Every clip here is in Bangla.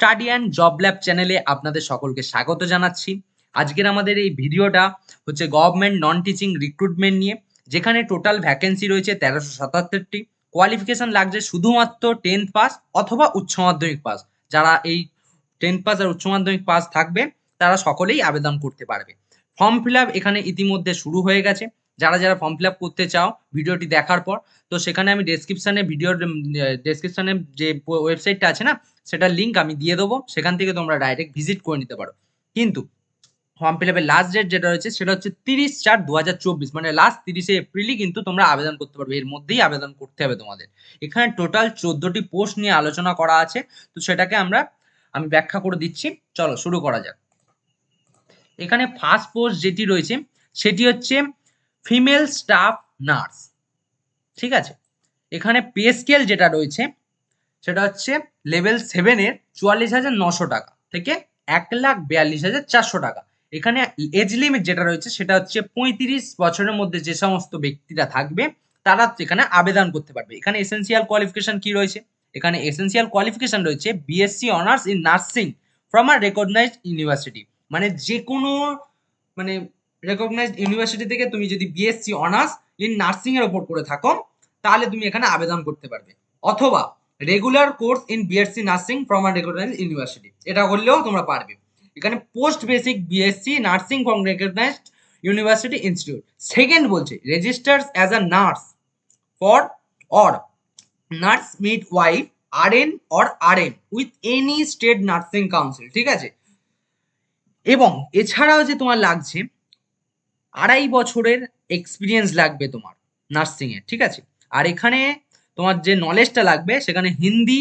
স্টাডি অ্যান্ড জব ল্যাব চ্যানেলে আপনাদের সকলকে স্বাগত জানাচ্ছি। আজকের আমাদের এই ভিডিওটা হচ্ছে গভর্নমেন্ট নন টিচিং রিক্রুটমেন্ট নিয়ে, যেখানে টোটাল ভ্যাকেন্সি রয়েছে 1377টি। কোয়ালিফিকেশন লাগছে শুধুমাত্র 10th পাস অথবা উচ্চ মাধ্যমিক পাস। যারা এই 10th পাস আর উচ্চ মাধ্যমিক পাস থাকবে তারা সকলেই আবেদন করতে পারবে। ফর্ম ফিল আপ এখানে ইতিমধ্যে শুরু হয়ে গেছে। যারা যারা ফর্ম ফিল আপ করতে চাও ভিডিওটি দেখার পর, তো সেখানে আমি ডেসক্রিপশনে যে ওয়েবসাইটটা আছে না, সেটার লিঙ্ক আমি দিয়ে দেবো। সেখান থেকে তোমরা ডাইরেক্ট ভিজিট করে নিতে পারো। কিন্তু ফর্ম ফিল আপের লাস্ট ডেট যেটা রয়েছে সেটা হচ্ছে 30/4/2024, মানে লাস্ট 30শে এপ্রিলই কিন্তু তোমরা আবেদন করতে পারবে। এর মধ্যেই আবেদন করতে হবে তোমাদের। এখানে টোটাল 14টি পোস্ট নিয়ে আলোচনা করা আছে, তো সেটাকে আমি ব্যাখ্যা করে দিচ্ছি। চলো শুরু করা যাক। এখানে ফার্স্ট পোস্ট যেটি রয়েছে সেটি হচ্ছে ফিমেল স্টাফ নার্স। ঠিক আছে, এখানে পে স্কেল যেটা রয়েছে সেটা হচ্ছে লেভেল 7-এর 44,900 টাকা থেকে 1,42,400 টাকা। এখানে এজ লিমিট যেটা রয়েছে সেটা হচ্ছে 35 বছরের মধ্যে যে সমস্ত ব্যক্তিরা থাকবে তারা এখানে আবেদন করতে পারবে। এখানে এসেন্সিয়াল কোয়ালিফিকেশন কি রয়েছে? এখানে এসেন্সিয়াল কোয়ালিফিকেশন রয়েছে BSc honours in nursing from a recognized university. মানে যে কোনো মানে রেকগনাইজড ইউনিভার্সিটি থেকে তুমি যদি বিএসসি অনার্স ইন নার্সিং এর ওপর করে থাকো তাহলে তুমি এখানে আবেদন করতে পারবে। অথবা regular course in BSc nursing from a recognized university, এটা করলেও তোমরা পারবে। এখানে post basic BSc nursing from recognized university institute. Second বলছে registers as a nurse for or nurse midwife RN or RM with any state nursing council. ঠিক আছে, এবং এছাড়াও যে তোমার লাগছে 2.5 বছরের এক্সপিরিয়েন্স লাগবে তোমার নার্সিং এ। ঠিক আছে, আর এখানে তোমার যে নলেজটা লাগবে সেখানে হিন্দি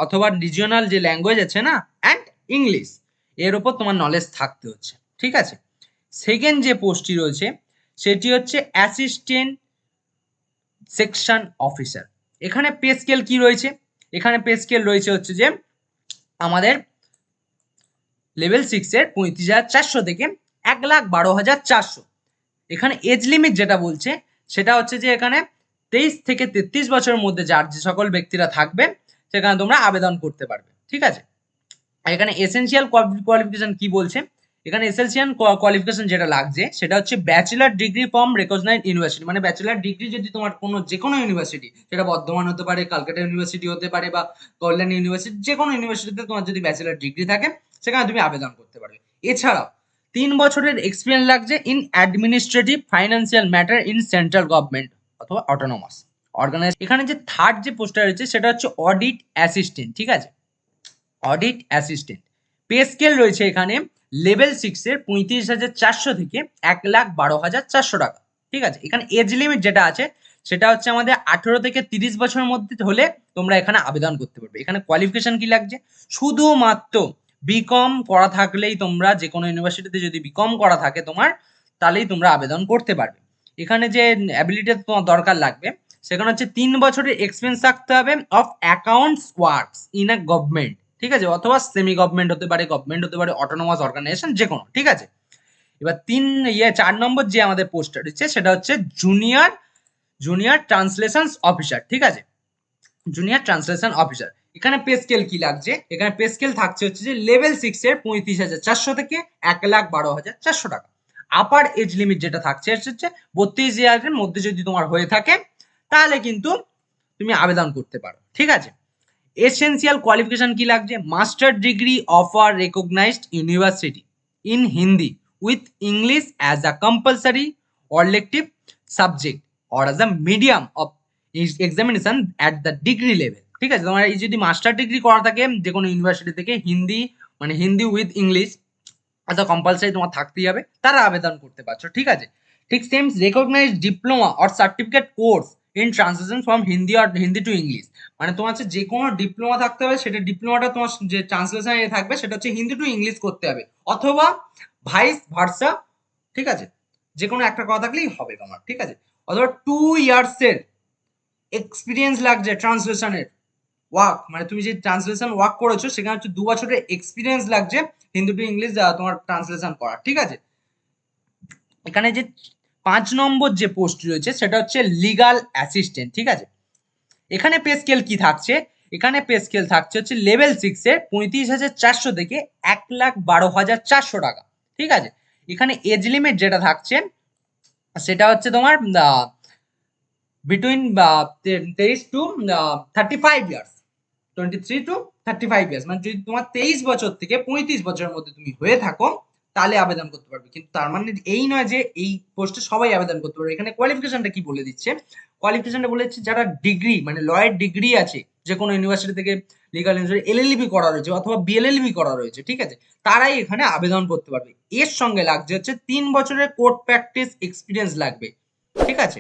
অথবা রিজিওনাল যে ল্যাঙ্গুয়েজ আছে না, অ্যান্ড ইংলিশ, এর ওপর তোমার নলেজ থাকতে হচ্ছে। ঠিক আছে, সেকেন্ড যে পোস্টটি রয়েছে সেটি হচ্ছে অ্যাসিস্ট্যান্ট সেকশন অফিসার। এখানে পে স্কেল কি রয়েছে? এখানে পে স্কেল রয়েছে হচ্ছে যে আমাদের লেভেল 6-এর 35,400 থেকে 1,12,400। এখানে এজ লিমিট যেটা বলছে সেটা হচ্ছে যে এখানে 23 থেকে 33 বছরের মধ্যে যার যে সকল ব্যক্তিরা থাকবে সেখানে তোমরা আবেদন করতে পারবে। ঠিক আছে, এখানে এসেনশিয়াল কোয়ালিফিকেশন কি বলছে? এখানে এসেনশিয়াল কোয়ালিফিকেশন যেটা লাগছে সেটা হচ্ছে bachelor degree from recognized university. মানে ব্যাচেলার ডিগ্রি যদি তোমার যে কোনো ইউনিভার্সিটি, সেটা বর্ধমান হতে পারে, ক্যালকাটা ইউনিভার্সিটি হতে পারে, বা কল্যাণ ইউনিভার্সিটি, যে কোনো ইউনিভার্সিটিতে তোমার যদি ব্যাচেলার ডিগ্রি থাকে সেখানে তুমি আবেদন করতে পারবে। এছাড়াও 3 বছরের এক্সপিরিয়েন্স লাগছে in administrative financial matter in central government অথবা অটোনোমাস অর্গানাইজ। এখানে যে থার্ড যে পোস্টটা রয়েছে সেটা হচ্ছে অডিট অ্যাসিস্ট্যান্ট। ঠিক আছে, অডিট অ্যাসিস্ট্যান্ট। পে স্কেল রয়েছে এখানে লেভেল 6-এর 35,400 থেকে 1,12,400 টাকা। ঠিক আছে, এখানে এজ লিমিট যেটা আছে সেটা হচ্ছে আমাদের 18 থেকে 30 বছরের মধ্যে হলে তোমরা এখানে আবেদন করতে পারবে। এখানে কোয়ালিফিকেশন কি লাগছে? শুধুমাত্র বিকম করা থাকলেই তোমরা, যে কোনো ইউনিভার্সিটিতে যদি বিকম করা থাকে তোমার, তাহলেই তোমরা আবেদন করতে পারবে। এখানে যে অ্যাবিলিটি তোমার দরকার লাগবে সেখানে হচ্ছে 3 বছরের এক্সপিরিয়েন্স থাকতে হবে of accounts works in a government. ঠিক আছে, অথবা সেমি গভর্নমেন্ট হতে পারে, গভর্নমেন্ট হতে পারে, অটোনোমাস অর্গানাইজেশন, যে কোনো। ঠিক আছে, এবার 4 নম্বর যে আমাদের পোস্টটা রয়েছে সেটা হচ্ছে জুনিয়র ট্রান্সলেশন অফিসার। ঠিক আছে, জুনিয়র ট্রান্সলেশন অফিসার। এখানে পে স্কেল কি লাগছে? এখানে পে স্কেল থাকছে হচ্ছে যে লেভেল 6-এর 35,400 থেকে 1,12,400 টাকা। আপার এজ লিমিট যেটা থাকছে হচ্ছে 32 ইয়ারের মধ্যে যদি তোমার হয়ে থাকে তাহলে কিন্তু তুমি আবেদন করতে পারো। ঠিক আছে, এসেনশিয়াল কোয়ালিফিকেশন কি লাগছে? Master degree of a recognized university in Hindi with English as a compulsory or elective subject or as a medium of examination at the degree level. ঠিক আছে, তোমার এই যদি মাস্টার ডিগ্রি করা থাকে যে কোনো ইউনিভার্সিটি থেকে, হিন্দি মানে Hindi with English as a compulsory তোমার থাকতেই হবে, তারা আবেদন করতে পারছো। ঠিক আছে, ঠিক same recognized diploma or certificate course in translation from Hindi to English. মানে তোমার হচ্ছে যে কোনো ডিপ্লোমা থাকতে হবে, সেটা ডিপ্লোমাটা তোমার যে ট্রান্সলেশন থাকবে সেটা হচ্ছে হিন্দি টু ইংলিশ করতে হবে, অথবা ভাইস ভার্সা। ঠিক আছে, যে কোনো একটা কথা থাকলেই হবে তোমার। ঠিক আছে, অথবা 2 ইয়ার্সের এক্সপিরিয়েন্স লাগছে ট্রান্সলেশনের ওয়ার্ক, মানে তুমি যে ট্রান্সলেশন ওয়ার্ক করেছো সেখানে হচ্ছে 2 বছরের এক্সপিরিয়েন্স লাগছে হিন্দি টু ইংলিশ তোমার ট্রান্সলেশন করা। ঠিক আছে, এখানে যে 5 নম্বর যে পোস্ট রয়েছে সেটা হচ্ছে লিগাল অ্যাসিস্ট্যান্ট। ঠিক আছে, এখানে পে স্কেল কি থাকছে? এখানে পে স্কেল থাকছে হচ্ছে লেভেল 6 এ 35,400 থেকে 1,12,400 টাকা। ঠিক আছে, এখানে এজ লিমিট যেটা থাকছে সেটা হচ্ছে তোমার between 23 to 35 years, 23 to 35 years, মানে যদি তোমার 23 বছর থেকে 35 বছরের মধ্যে তুমি হয়ে থাকো তাহলে আবেদন করতে পারবে। কিন্তু তার মানে এই নয় যে এই পোস্টে সবাই আবেদন করতে পারবে। এখানে কোয়ালিফিকেশনটা কি বলে দিচ্ছে, কোয়ালিফিকেশনটা বলে দিচ্ছে যারা ডিগ্রি মানে লয়ের ডিগ্রি আছে যে কোনো ইউনিভার্সিটি থেকে, লিগাল ইউনিভার্সিটি এলএলবি করা রয়েছে অথবা বিএলএলবি করা রয়েছে, ঠিক আছে, তারাই এখানে আবেদন করতে পারবে। এর সঙ্গে লাগছে হচ্ছে 3 বছরের কোর্ট প্র্যাকটিস এক্সপিরিয়েন্স লাগবে। ঠিক আছে,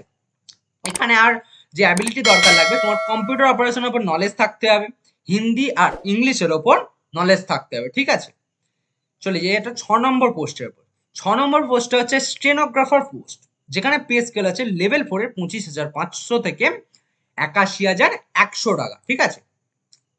এখানে আর যে অ্যাবিলিটি দরকার লাগবে, তোমার কম্পিউটার অপারেশনের উপর নলেজ থাকতে হবে, হিন্দি আর ইংলিশের ওপর নলেজ থাকতে হবে। ঠিক আছে, চলে যাই এটা 6 নম্বর পোস্টের উপর। 6 নম্বর পোস্টটা হচ্ছে স্টেনোগ্রাফার পোস্ট, যেখানে পে স্কেল আছে লেভেল 4 এর 25,500 থেকে 81,100 টাকা। ঠিক আছে,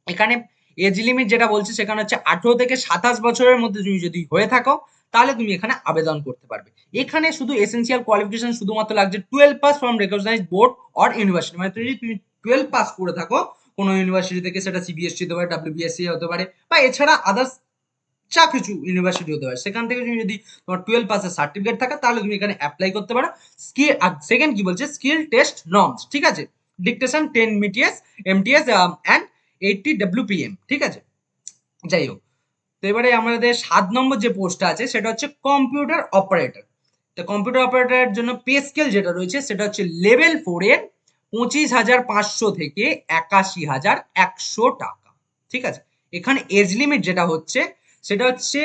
এখানে এজ লিমিট যেটা বলছে সেখানে হচ্ছে 18 থেকে 27 বছরের মধ্যে তুমি যদি হয়ে থাকো তাহলে তুমি এখানে আবেদন করতে পারবে। এখানে শুধু এসেন্সিয়াল কোয়ালিফিকেশন শুধুমাত্র লাগছে 12 past form recognized board or university, মানে তুমি 12 পাস করে থাকো কোনো ইউনিভার্সিটি থেকে, সেটা সিবিএসসি হতে পারে, ডাব্লিউবিএসসি হতে পারে, বা এছাড়া আদার্স যা কিছু ইউনিভার্সিটি হতে পারে, সেখান থেকে তুমি যদি তোমার 12 পাসের সার্টিফিকেট থাকে তাহলে তুমি এখানে অ্যাপ্লাই করতে পারো। স্কিল আর সেকেন্ড কি বলছে, স্কিল টেস্ট নর্মস, ঠিক আছে, ডিকটেশন 10 মিটিএস এমটিএস অ্যান্ড 80 ডব্লিউপিএম। ঠিক আছে, যাই হোক, তো এবারে আমাদের 7 নম্বর যে পোস্টটা আছে সেটা হচ্ছে কম্পিউটার অপারেটর। তো কম্পিউটার অপারেটরের জন্য পে স্কেল যেটা রয়েছে সেটা হচ্ছে লেভেল 4 এর 25,500 থেকে 81,100 টাকা। ঠিক আছে, এখানে এজ লিমিট যেটা হচ্ছে সেটা হচ্ছে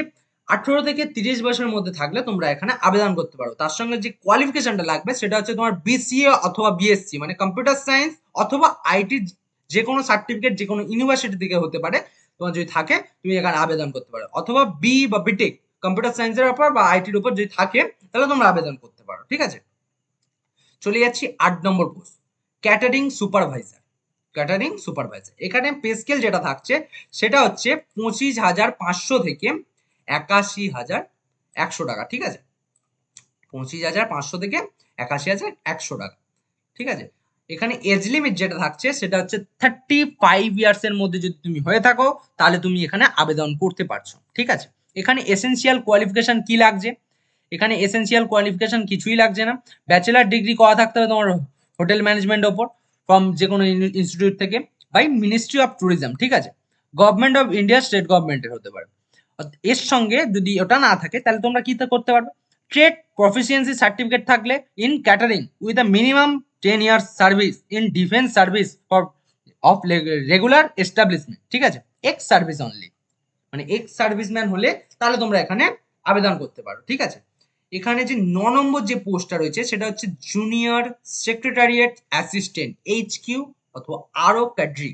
18 থেকে 30 বছরের মধ্যে থাকলে তোমরা এখানে আবেদন করতে পারো। তার সঙ্গে যে কোয়ালিফিকেশনটা লাগবে সেটা হচ্ছে তোমার বিসিএ অথবা বিএসসি মানে কম্পিউটার সায়েন্স অথবা আইটি, যে কোনো সার্টিফিকেট যে কোনো ইউনিভার্সিটি থেকে হতে পারে, তোমার যদি থাকে তুমি এখানে আবেদন করতে পারো, অথবা বি বা বিটেক কম্পিউটার সায়েন্সের উপর বা আইটির উপর যদি থাকে তাহলে তোমরা আবেদন করতে পারো। ঠিক আছে, চলে যাচ্ছি 8 নম্বর post, catering supervisor. Catering supervisor, এখানে পে স্কেল যেটা থাকছে সেটা হচ্ছে 25,500 থেকে 81,100 টাকা। ঠিক আছে, 25,500 থেকে 81,100 টাকা। ঠিক আছে, এখানে এজ লিমিট যেটা থাকছে সেটা হচ্ছে 35 ইয়ার্স এর মধ্যে যদি তুমি হয়ে থাকো তাহলে তুমি এখানে আবেদন করতে পারছো। ঠিক আছে, এখানে এসেনশিয়াল কোয়ালিফিকেশন কি লাগছে, এখানে এসেনশিয়াল কোয়ালিফিকেশন কিছুই লাগছে না, ব্যাচেলার ডিগ্রি করা থাকতে হবে তোমার হোটেল ম্যানেজমেন্টের ওপর ফ্রম যে কোনো ইনস্টিটিউট থেকে, বাই মিনিস্ট্রি অফ ট্যুরিজম। ঠিক আছে, গভর্নমেন্ট অফ ইন্ডিয়া, স্টেট গভর্নমেন্টের হতে পারে। এর সঙ্গে যদি ওটা না থাকে তাহলে তোমরা কি করতে পারবে, ট্রেড প্রফিসিয়েন্সি সার্টিফিকেট থাকলে in catering with a minimum 10 years service in defence service for of regular establishment. ঠিক আছে, এক্স সার্ভিস অনলি, মানে এক্স সার্ভিসম্যান হলে তাহলে তোমরা এখানে আবেদন করতে পারো। ঠিক আছে, এখানে যে 9 নম্বর যে পোস্টটা রয়েছে সেটা হচ্ছে জুনিয়র সেক্রেটারিয়েট অ্যাসিস্ট্যান্ট HQ অথবা আরও ক্যাড্রি।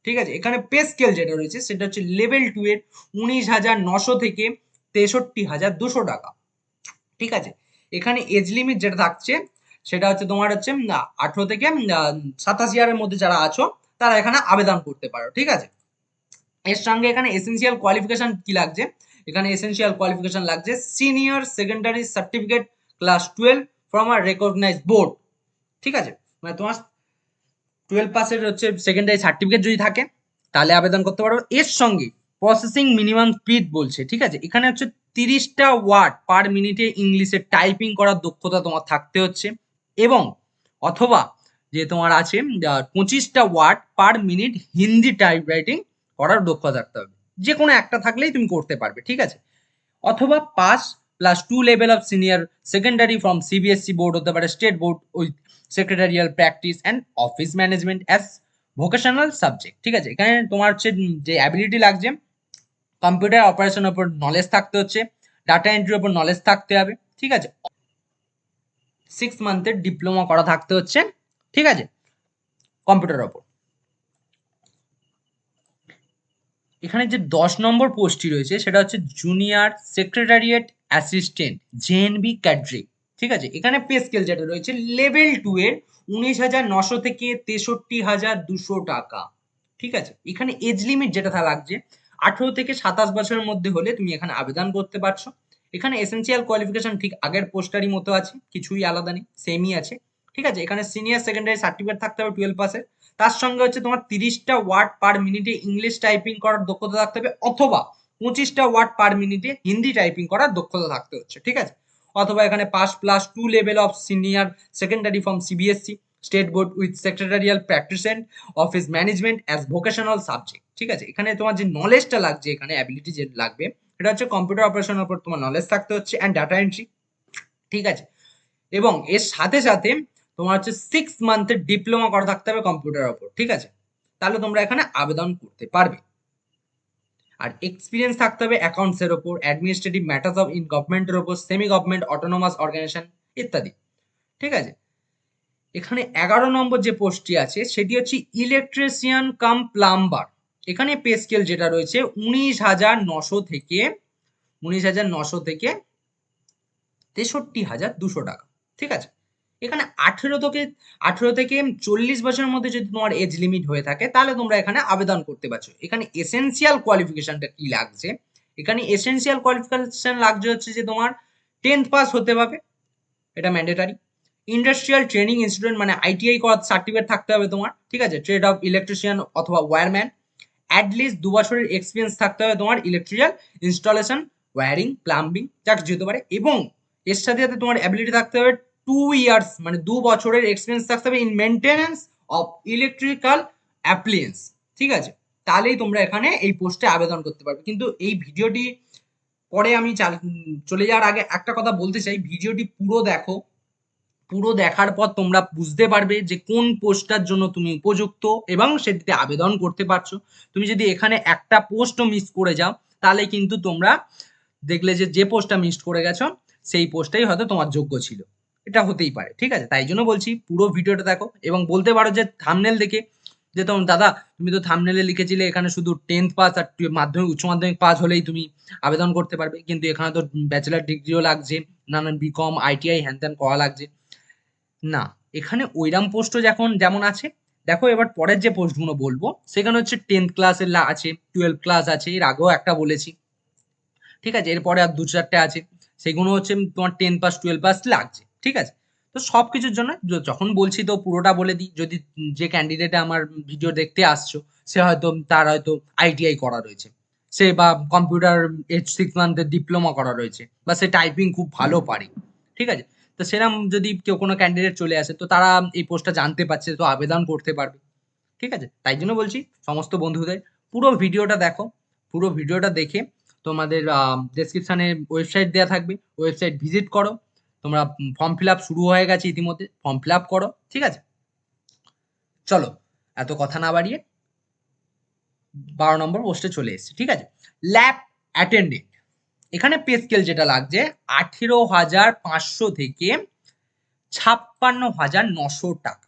ঠিক আছে, এখানে পে স্কেল যেটা রয়েছে সেটা হচ্ছে লেভেল 2 এর 19,900 থেকে 63,200 টাকা। ঠিক আছে, এখানে এজ লিমিট যেটা থাকছে সেটা হচ্ছে তোমার হচ্ছে 18 থেকে 27 ইয়ারের মধ্যে যারা আছো তারা এখানে আবেদন করতে পারো। ঠিক আছে, এর সঙ্গে এখানে এসেনশিয়াল কোয়ালিফিকেশন কি লাগছে, এখানে এসেনশিয়াল কোয়ালিফিকেশন লাগছে senior secondary certificate class 12 from a recognized board. ঠিক আছে, মানে তোমার 12 পাসের হচ্ছে সেকেন্ডারি সার্টিফিকেট যদি থাকে তাহলে আবেদন করতে পারো। এর সঙ্গে প্রসেসিং মিনিমাম স্পিড বলছে। ঠিক আছে, এখানে হচ্ছে 30টা ওয়ার্ড পার মিনিটে ইংলিশে টাইপিং করার দক্ষতা তোমার থাকতে হচ্ছে, এবং অথবা যে তোমার আছে 25টা word per minute Hindi type writing করার দক্ষতা থাকতে হবে, যে কোনো একটা থাকলেই তুমি করতে পারবে। ঠিক আছে, অথবা pass plus 2 level of senior secondary from CBSE board হতে পারে, state board with secretarial practice and office management as vocational subject. ঠিক আছে, এখানে তোমার হচ্ছে যে অ্যাবিলিটি লাগছে, কম্পিউটার অপারেশনের উপর নলেজ থাকতে হচ্ছে, ডাটা এন্ট্রির উপর নলেজ থাকতে হবে। ঠিক আছে, 6 মান্থের ডিপ্লোমা করা থাকতে হচ্ছে। ঠিক আছে, কম্পিউটারের ওপর। এখানে যে 10 নম্বর পোস্টটি রয়েছে সেটা হচ্ছে জুনিয়র সেক্রেটারিয়েট অ্যাসিস্ট্যান্ট জেএনবি ক্যাড্রি। ঠিক আছে, এখানে পে স্কেল যেটা রয়েছে লেভেল 2 এর 19,900 থেকে 63,200 টাকা। ঠিক আছে, এখানে এজ লিমিট যেটা লাগছে 18 থেকে 27 বছরের মধ্যে হলে তুমি এখানে আবেদন করতে পারছো। এখানে এসেনশিয়াল কোয়ালিফিকেশন ঠিক আগের পোস্টারই মতো আছে, কিছুই আলাদা নেই, সেমই আছে। ঠিক আছে, এখানে সিনিয়র সেকেন্ডারি সার্টিফিকেট থাকতে হবে 12 পাসের, তার সঙ্গে হচ্ছে তোমার 30টা ওয়ার্ড পার মিনিটে ইংলিশ টাইপিং করার দক্ষতা থাকতে হবে, অথবা 25টা ওয়ার্ড পার মিনিটে হিন্দি টাইপিং করার দক্ষতা থাকতে হচ্ছে, ঠিক আছে। অথবা এখানে pass plus 2 level of senior secondary from CBSE state board with secretarial practice and office management as vocational subject, ঠিক আছে। এখানে তোমার যে নলেজটা লাগছে, এখানে অ্যাবিলিটি যে লাগবে, এটা হচ্ছে কম্পিউটার অপারেশনের উপর তোমার নলেজ থাকতে হচ্ছে অ্যান্ড ডাটা এন্ট্রি, ঠিক আছে। এবং এর সাথে সাথে তোমার হচ্ছে 6 মান্থের ডিপ্লোমা করা থাকতে হবে কম্পিউটারের উপর, ঠিক আছে। তাহলে তোমরা এখানে আবেদন করতে পারবে। আর এক্সপিরিয়েন্স থাকতে হবে অ্যাকাউন্টস এর উপর, অ্যাডমিনিস্ট্রেটিভ ম্যাটার্স অফ ইন গভর্নমেন্টের উপর, সেমি গভর্নমেন্ট অটোনোমাস অর্গানাইজেশন ইত্যাদি, ঠিক আছে। এখানে 11 নম্বর যে পোস্টটি আছে সেটি হচ্ছে ইলেকট্রিশিয়ান কাম প্লাম্বার। এখানে পে স্কেল যেটা রয়েছে 19,900 থেকে 63,200 টাকা, ঠিক আছে। এখানে 18 থেকে 40 বছরের মধ্যে যদি তোমার এজ লিমিট হয়ে থাকে তাহলে তোমরা এখানে আবেদন করতে পারছো। এখানে এসেনশিয়াল কোয়ালিফিকেশনটা কি লাগছে, এখানে এসেনশিয়াল কোয়ালিফিকেশন লাগছে হচ্ছে যে তোমার 10th পাস হতে হবে, এটা ম্যান্ডেটারি। ইন্ডাস্ট্রিয়াল ট্রেনিং ইনস্টিটিউট মানে আইটিআই করার সার্টিফিকেট থাকতে হবে তোমার, ঠিক আছে। ট্রেড অফ ইলেকট্রিশিয়ান অথবা ওয়্যারম্যান, অ্যাটলিস্ট 2 বছরের এক্সপিরিয়েন্স থাকতে হবে তোমার ইলেকট্রিক্যাল ইনস্টলেশন, ওয়্যারিং, প্লাম্বিং, যা কিছু হতে পারে। এবং এর সাথে সাথে তোমার অ্যাবিলিটি থাকতে হবে 2 ইয়ার্স মানে 2 বছরের এক্সপিরিয়েন্স থাকতে হবে ইন মেনটেন্যান্স অফ ইলেকট্রিক্যাল অ্যাপ্লিয়েন্স, ঠিক আছে। তাহলেই তোমরা এখানে এই পোস্টে আবেদন করতে পারবে। কিন্তু এই ভিডিওটি পরে আমি চলে যাওয়ার আগে একটা কথা বলতে চাই, ভিডিওটি পুরো দেখো, পুরো দেখার পর তোমরা বুঝতে পারবে যে কোন পোস্টটার জন্য তুমি উপযুক্ত এবং সেটিতে আবেদন করতে পারছো। তুমি যদি এখানে একটা পোস্টও মিস করে যাও তাহলে কিন্তু তোমরা দেখলে যে যে পোস্টটা মিস করে গেছো সেই পোস্টটাই হয়তো তোমার যোগ্য ছিল, এটা হতেই পারে, ঠিক আছে। তাই জন্য বলছি পুরো ভিডিওটা দেখো এবং বলতে পারো যে থাম্বনেল দেখে যে তোমার দাদা তুমি তো থাম্বনেলে লিখেছিলে এখানে শুধু 10th পাস আর মাধ্যমিক উচ্চ মাধ্যমিক পাস হলেই তুমি আবেদন করতে পারবে, কিন্তু এখানে তো ব্যাচেলার ডিগ্রিও লাগছে, নানান বিকম আইটিআই হ্যান ত্যান করা লাগছে না। এখানে ওইরাম পোস্টও যেমন আছে। দেখো এবার পরের যে পোস্টগুলো বলবো সেখানে হচ্ছে 10th ক্লাসের আছে, 12 ক্লাস আছে, এর আগেও একটা বলেছি, ঠিক আছে। এরপরে আর 2-4টে আছে, সেগুলো হচ্ছে তোমার 10 পাস 12 পাস লাগছে, ঠিক আছে। তো সব কিছুর জন্য যখন বলছি তো পুরোটা বলে দিই, যদি যে ক্যান্ডিডেট আমার ভিডিও দেখতে আসছো সে হয়তো তার হয়তো আইটিআই করা রয়েছে, সে বা কম্পিউটার 6 মান্থের ডিপ্লোমা করা রয়েছে, বা সে টাইপিং খুব ভালো পারে, ঠিক আছে। তো সেরকম যদি কেউ কোনো ক্যান্ডিডেট চলে আসে তো তারা এই পোস্টটা জানতে পারছে তো আবেদন করতে পারবে, ঠিক আছে। তাই জন্য বলছি সমস্ত বন্ধুদের পুরো ভিডিওটা দেখো, পুরো ভিডিওটা দেখে তোমাদের ডেসক্রিপশনে ওয়েবসাইট দেওয়া থাকবে, ওয়েবসাইট ভিজিট করো। তোমরা ফর্ম ফিল আপ শুরু হয়ে গেছে ইতিমধ্যে, ফর্ম ফিল আপ করো, ঠিক আছে। চলো এত কথা না বাড়িয়ে 12 নম্বর পোস্টে চলে এসেছি, ঠিক আছে। ল্যাব অ্যাটেন্ডেন্ট, এখানে পে স্কেল যেটা লাগছে 18,500 থেকে 56,900 টাকা।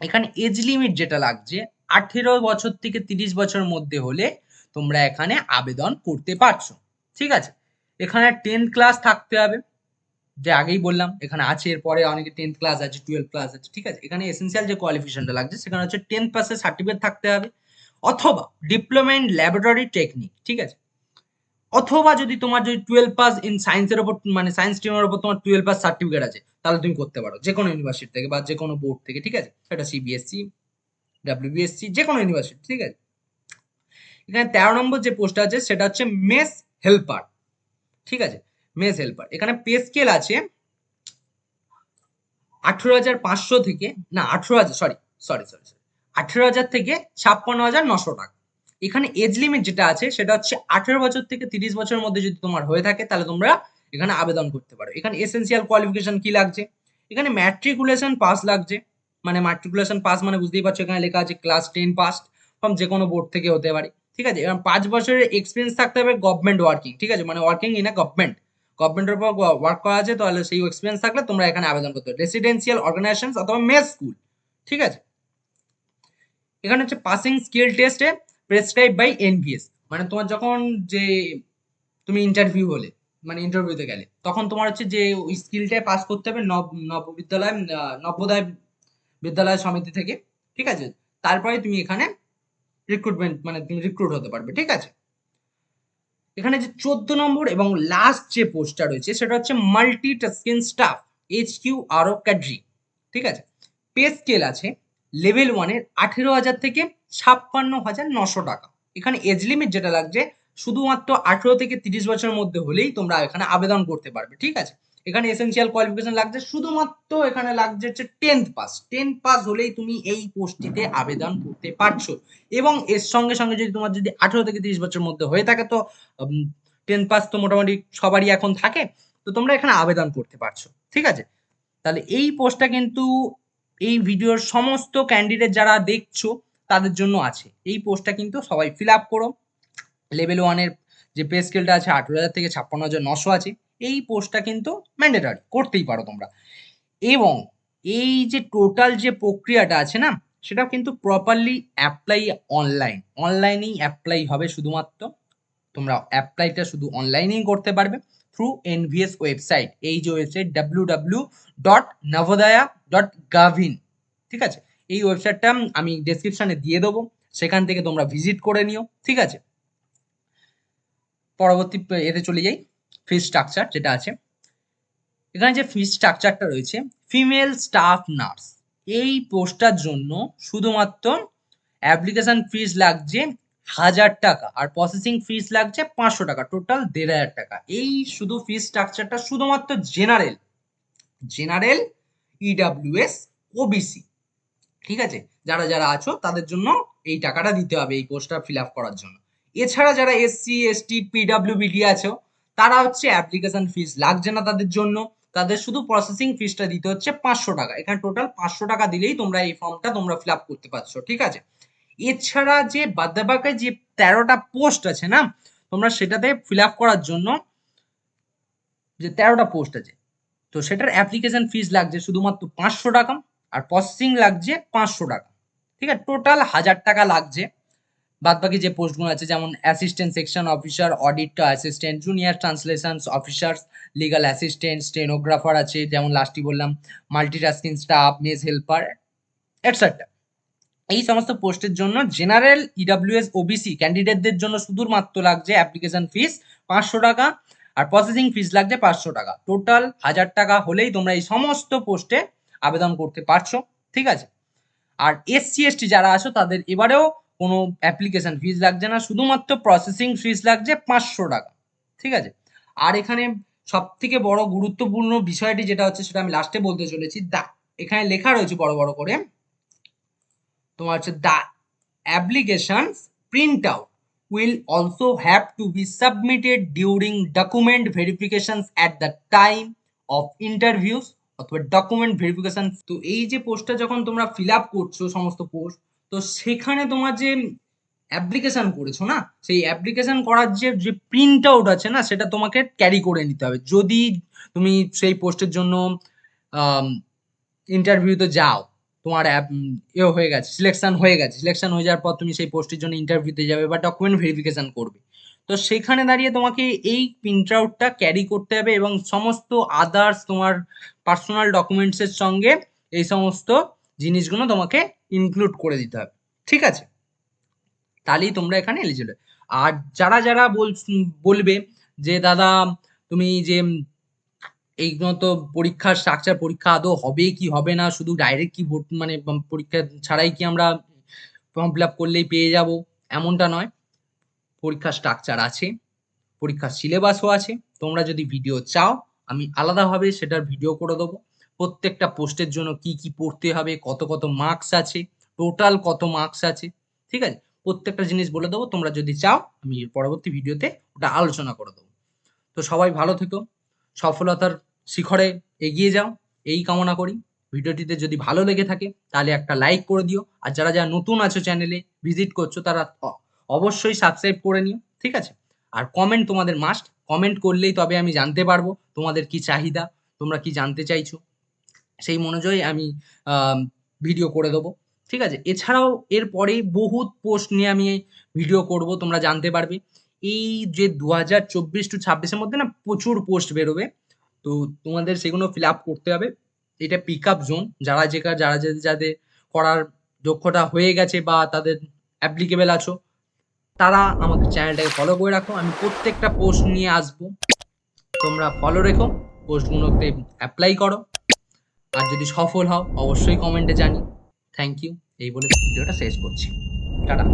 এখানে এজ লিমিট যেটা লাগছে 18 বছর থেকে 30 বছরের মধ্যে হলে তোমরা এখানে আবেদন করতে পারছো, ঠিক আছে। এখানে 10th ক্লাস থাকতে হবে, যে আগেই বললাম এখানে আছে, এরপরে অনেকে 10th ক্লাস আছে, 12 ক্লাস আছে, ঠিক আছে। এখানে এসেনশিয়াল যে কোয়ালিফিকেশনটা লাগছে সেখানে হচ্ছে 10th পাসের সার্টিফিকেট থাকতে হবে, অথবা ডিপ্লোমা ইন ল্যাবরেটরি টেকনিক, ঠিক আছে। অথবা যদি তোমার যদি 12 পাস ইন সায়েন্সের উপর মানে সায়েন্স স্ট্রিমের উপর তোমার 12 পাস সার্টিফিকেট আছে তাহলে তুমি করতে পারো যে কোনো ইউনিভার্সিটি থেকে বা যে কোনো বোর্ড থেকে, ঠিক আছে। সেটা সিবিএসসি, ডাব্লিউবিএসসি, যে কোনো ইউনিভার্সিটি, ঠিক আছে। এখানে 13 নম্বর যে পোস্ট আছে সেটা হচ্ছে মেস হেল্পার, ঠিক আছে। মেস হেল্পার, এখানে পে স্কেল আছে 18,500 থেকে না 18,000 সরি সরি সরি 18,000 থেকে 56,900 টাকা। এখানে এজ লিমিট যেটা আছে সেটা হচ্ছে 18 বছর থেকে 30 বছরের মধ্যে যদি তোমার হয়ে থাকে তাহলে তোমরা এখানে আবেদন করতে পারো। এখানে এসেনশিয়াল কোয়ালিফিকেশন কি লাগছে, এখানে ম্যাট্রিকুলেশন পাস লাগছে, মানে ম্যাট্রিকুলেশন পাস মানে বুঝতেই পারছো এখানে লেখা আছে ক্লাস 10 পাস ফ্রম যে কোনো বোর্ড থেকে হতে পারে, ঠিক আছে। এবং 5 বছরের এক্সপিরিয়েন্স থাকতে হবে গভর্নমেন্ট ওয়ার্কিং, ঠিক আছে, মানে ওয়ার্কিং ইন এ গভর্নমেন্টের উপর ওয়ার্ক করা আছে, তাহলে সেই এক্সপিরিয়েন্স থাকলে তোমরা এখানে আবেদন করতে পারো। রেসিডেন্সিয়াল অর্গানাইজেশন অথবা মেস স্কুল, ঠিক আছে। এখানে হচ্ছে পাসিং স্কিল টেস্টে প্রেসক্রাইব বাই এনভিএস, মানে তোমার যখন যে তুমি ইন্টারভিউ হলে মানে ইন্টারভিউতে গেলে তখন তোমার হচ্ছে যে ওই স্কিলটাই পাস করতে হবে নববিদ্যালয় নবোদয় বিদ্যালয় সমিতি থেকে, ঠিক আছে। তারপরে তুমি এখানে রিক্রুটমেন্ট মানে তুমি রিক্রুট হতে পারবে, ঠিক আছে। এখানে যে 14 নম্বর এবং লাস্ট যে পোস্টটা রয়েছে সেটা হচ্ছে মাল্টি টাস্কিং স্টাফ HQRO ক্যাড্রি, ঠিক আছে। পে স্কেল আছে লেভেল 1 এর 18,000 থেকে 56,900 টাকা। এখানে এজ লিমিট যেটা লাগছে শুধুমাত্র 18 থেকে 30 বছরের মধ্যে হলেই তোমরা এখানে আবেদন করতে পারবে, ঠিক আছে। এখানে এসেনশিয়াল কোয়ালিফিকেশন লাগছে শুধুমাত্র, এখানে লাগছে হচ্ছে 10th পাস। 10th পাস হলেই তুমি এই পোস্টটিতে আবেদন করতে পারছো। এবং এর সঙ্গে সঙ্গে যদি তোমার যদি 18 থেকে 30 বছরের মধ্যে হয়ে থাকে, তো 10th পাস তো মোটামুটি সবারই এখন থাকে, তো তোমরা এখানে আবেদন করতে পারছো, ঠিক আছে। তাহলে এই পোস্টটা কিন্তু এই ভিডিওর সমস্ত ক্যান্ডিডেট যারা দেখছো তাদের জন্য আছে। এই পোস্টটা কিন্তু সবাই ফিল আপ করো। লেভেল 1 এর যে পে স্কেলটা আছে 18,000 থেকে 56,900 আছে, এই পোস্টটা কিন্তু ম্যান্ডেটরি, করতেই পারো তোমরা। এবং এই যে টোটাল যে প্রক্রিয়াটা আছে না, সেটা কিন্তু প্রপারলি অ্যাপ্লাই অনলাইনেই অ্যাপ্লাই হবে শুধুমাত্র। তোমরা অ্যাপ্লাইটা শুধু অনলাইনেই করতে পারবে থ্রু এনভিএস ওয়েবসাইট। এই যে ওয়েবসাইট www.navodaya.gov.in, ঠিক আছে। এই ওয়েবসাইটটা আমি ডেসক্রিপশনে দিয়ে দেবো, সেখান থেকে তোমরা ভিজিট করে নিও, ঠিক আছে। পরবর্তী এতে চলে যাই, ফিস স্ট্রাকচার যেটা আছে। এখানে যে ফিস স্ট্রাকচারটা রয়েছে, ফিমেল স্টাফ নার্স, এই পোস্টটার জন্য শুধুমাত্র অ্যাপ্লিকেশন ফিস লাগছে 1,000 টাকা আর প্রসেসিং ফিস লাগছে 500 টাকা, টোটাল 1,500 টাকা। এই শুধু ফিস স্ট্রাকচারটা শুধুমাত্র জেনারেল ইডাব্লিউএস ওবিসি, ঠিক আছে। যারা যারা আছো তাদের জন্য এই টাকাটা দিতে হবে এই পোস্টটা ফিল আপ করার জন্য। এছাড়া যারা এসসি এসটি পিডাব্লিউবিডি আছো, তারা হচ্ছে অ্যাপ্লিকেশন ফিস লাগছে না তাদের জন্য, তাদের শুধু প্রসেসিং ফিসটা দিতে হচ্ছে 500 টাকা। এখানে টোটাল 500 টাকা দিলেই তোমরা এই ফর্মটা তোমরা ফিল আপ করতে পারছো, ঠিক আছে। এছাড়া যে বাদবাকি যে 13টা পোস্ট আছে না, তোমরা সেটাতে ফিল আপ করার জন্য যে 13টা পোস্ট আছে, তো সেটার অ্যাপ্লিকেশন ফিস লাগছে শুধুমাত্র 500 টাকা আর প্রসেসিং লাগছে 500 টাকা, ঠিক আছে। টোটাল 1,000 টাকা লাগছে। বাদ বাকি যে পোস্টগুলো আছে যেমন assistant section officer, auditor assistant, junior translation officer, legal assistant, stenographer আছে যেমন লাস্টই বললাম, multitasking staff, mess helper etcetera. এই সমস্ত পোস্টের জন্য জেনারেল ইডাব্লিউএস ওবিসি ক্যান্ডিডেটদের জন্য শুধুমাত্র লাগছে অ্যাপ্লিকেশন ফিস 500 টাকা আর প্রসেসিং ফিস লাগছে 500 টাকা। টোটাল 1,000 টাকা হলেই তোমরা এই সমস্ত পোস্টে আবেদন করতে পারছো, ঠিক আছে। আর এসসি এসটি যারা আছো তাদের এবারেও কোনো অ্যাপ্লিকেশন ফিস লাগছে না, শুধুমাত্র প্রসেসিং ফিস লাগছে 500 টাকা, ঠিক আছে। আর এখানে সব থেকে বড় গুরুত্বপূর্ণ বিষয়টি যেটা হচ্ছে সেটা আমি লাস্টে বলতে চলেছি। এখানে লেখা রয়েছে বড় বড় করে, তোমার হচ্ছে the applications print out will also have to be submitted during document verification at the time of interviews অথবা ডকুমেন্ট ভেরিফিকেশন। তো এই যে পোস্টটা যখন তোমরা ফিল আপ করছো সমস্ত পোস্ট, তো সেখানে তোমার যে অ্যাপ্লিকেশন করেছো না, সেই অ্যাপ্লিকেশন করার যে যে প্রিন্ট আউট আছে না, সেটা তোমাকে ক্যারি করে নিতে হবে। যদি তুমি সেই পোস্টের জন্য ইন্টারভিউতে যাও, তোমার হয়ে গেছে, সিলেকশন হয়ে যাওয়ার পর তুমি সেই পোস্টের জন্য ইন্টারভিউতে যাবে বা ডকুমেন্ট ভেরিফিকেশন করবে, তো সেখানে দাঁড়িয়ে তোমাকে এই প্রিন্ট আউটটা ক্যারি করতে হবে এবং সমস্ত আদার্স তোমার পার্সোনাল ডকুমেন্টসের সঙ্গে এই সমস্ত জিনিসগুলো তোমাকে ইনক্লুড করে দিতে হবে, ঠিক আছে। তাহলেই তোমরা এখানে এলিজিবল। আর যারা যারা বলবে যে দাদা তুমি যে এইগুলো তো পরীক্ষার স্ট্রাকচার, পরীক্ষা আদৌ হবে কি হবে না, শুধু ডাইরেক্ট কি ভোট মানে পরীক্ষা ছাড়াই কি আমরা ফর্ম ফিল আপ করলেই পেয়ে যাব, এমনটা নয়। পরীক্ষার স্ট্রাকচার আছে, পরীক্ষার সিলেবাসও আছে। তোমরা যদি ভিডিও চাও আমি আলাদাভাবে সেটার ভিডিও করে দেবো। প্রত্যেকটা পোস্টের জন্য কি কি পড়তে হবে, কত কত মার্কস আছে, টোটাল কত মার্কস আছে, ঠিক আছে। প্রত্যেকটা জিনিস বলে দেবো, তোমরা যদি চাও আমি পরবর্তী ভিডিওতে ওটা আলোচনা করে দেবো। তো সবাই ভালো থেকো, সফলতার শিখরে এগিয়ে যাও, এই কামনা করি। ভিডিওটিতে যদি ভালো লেগে থাকে তাহলে একটা লাইক করে দিও। আর যারা যারা নতুন আছো চ্যানেলে ভিজিট করছো তারা অবশ্যই সাবস্ক্রাইব করে নিও, ঠিক আছে। আর কমেন্ট তোমাদের মাস্ট, কমেন্ট করলেই তবে আমি জানতে পারবো তোমাদের কি চাহিদা, তোমরা কি জানতে চাইছো, সেই মনোযোগে আমি ভিডিও করে দেবো, ঠিক আছে। এছাড়াও এরপরে বহুত পোস্ট নিয়ে আমি ভিডিও করব, তোমরা জানতে পারবে। এই যে 2024-26 মধ্যে না প্রচুর পোস্ট বেরোবে, তো তোমাদের সেগুলো ফিল আপ করতে হবে। এটা পিক আপ জোন, যারা যাদের করার দক্ষতা হয়ে গেছে বা তাদের অ্যাপ্লিকেবল আছো, তারা আমাদের চ্যানেলটাকে ফলো করে রাখো। আমি প্রত্যেকটা পোস্ট নিয়ে আসবো, তোমরা ফলো রেখো, পোস্টগুলোতে অ্যাপ্লাই করো। আর যদি সফল হও অবশ্যই কমেন্টে জানি। Thank you. এই বলে ভিডিওটা শেষ করছি। টাটা।